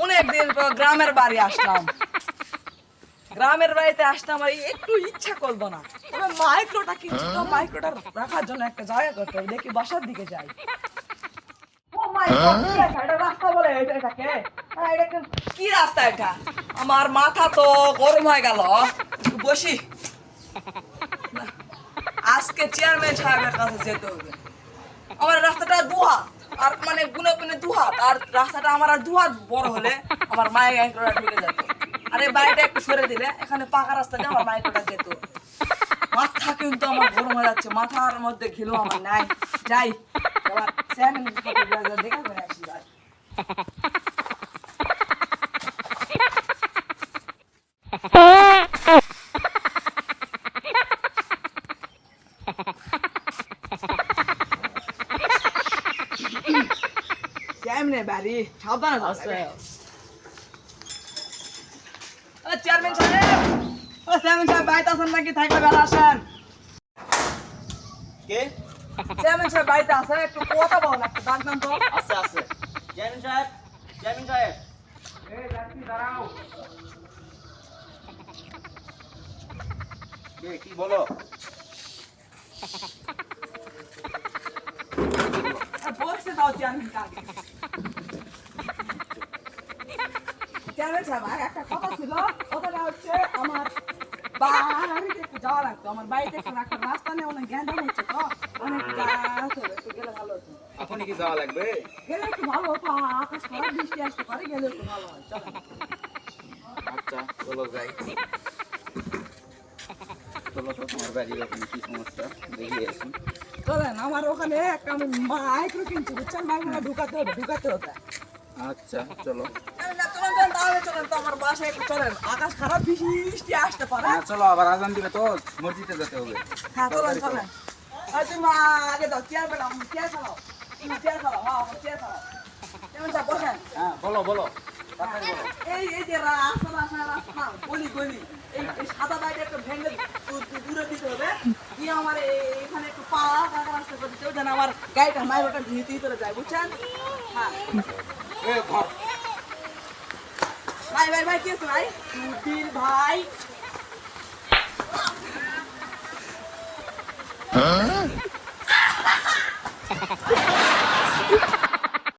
অনেকদিন পর গ্রামের বাড়ি আসলাম। গ্রামের বাড়িতে আসলাম আর একটু ইচ্ছা করলো না। তবে মাইক্রোটা কিনছি তো মাইক্রোটা রাখার জন্য একটা জায়গা করতে হবে। দেখি বাসার দিকে যাই। ও মাই গড, এটা রাস্তা বলে এটাকে? এটা কি রাস্তা এটা? আমার মাথা তো গরম হয়ে গেল। বসি, আজকে চেয়ারম্যান সাহেবের কাছে যেতে হবে। আমার রাস্তাটা দুহাত, আর মানে গুনে গুনে দুহাত, আর রাস্তাটা আমার আর দুহাত বড় হলে আমার মায়ের মাইক্রোটা ঢুকে যেত। আর এই বাড়িটা একটু সরে দিলে এখানে পাকা রাস্তা দিয়ে আমার মাইক্রোটা যেত। মাথা কিন্তু আমার গরম হয়ে যাচ্ছে, মাথার মধ্যে ঘিলো আমার নাই। যাই এবার চেয়ারম্যানের সাথে দেখা করে আসি। ভাই চেয়ারম্যানের বাড়ি, সাবধানে থাকবে। চেয়ারম্যান সাহেব, চেয়ারম্যান সাহেব বাড়িতে আছেন নাকি? থাকলে বেলা আসেন। কে? চেয়ারম্যান সাহেব বাড়িতে আছে, একটু কথা বলেন, একটু ডাক দেন তো। আছে আছে। চেয়ারম্যান সাহেব, চেয়ারম্যান সাহেব। এই যাচ্ছি, দাঁড়াও। কে, কি বলো? বসতে দাও চেয়ারম্যান সাহেব। চেয়ারম্যান সাহেব, আর একটা কথা ছিল। কথাটা হচ্ছে আমার বাড়িতে একটু যাওয়া লাগতো। আমার বাড়িতে একটু একটা রাস্তা নেই, অনেক গ্যান্ডাম হচ্ছে তো, অনেক যাওয়া একটু গেলে ভালো হতো। এখনই কি যাওয়া লাগবে? গেলে একটু ভালো হতো, আকাশ খারাপ, বৃষ্টি আসতে পারে, গেলে একটু ভালো হয়। চলেন। আচ্ছা, চলো যাই। চলো তো, তোমার বাড়ির ওখানে কি সমস্যা দেখে আসি। চলেন, আমার ওখানে একটা আমি মাইক্রো কিনছি, বুঝছেন? মাইক্রোটা ঢুকাতে হবে, ঢুকাতে হবে। আচ্ছা, চলো। না, চলেন চলেন, তাহলে চলেন তো আমার বাসায় একটু চলেন। আকাশ খারাপ, বৃষ্টি আসতে পারে। হ্যাঁ, চলো, আবার আজান দিবে তো, মসজিদে যেতে হবে। হ্যাঁ চলেন চলেন। আর তুমি আগে দাও, চেয়ার পেলাম, চেয়ার চালাও, চেয়ার চালাও, হ্যাঁ চেয়ার চালাও। কেমন চা বসেন? হ্যাঁ, বলো বলো, তাড়াতাড়ি বলো। এই যে রাস্তা রাস্তা রাস্তা গলি গলি, এই সাদা বাইরে একটু ভেঙে দূরে দিতে হবে। দিয়ে আমার এখানে একটু পাকা রাস্তা করে দিতে হবে, যেন আমার গাড়িটা মাইরোটা ভিতরে যায়, বুঝছেন? হ্যাঁ এ ঘর। ভাই ভাই ভাই, কি আছে ভাই? সুধীর ভাই,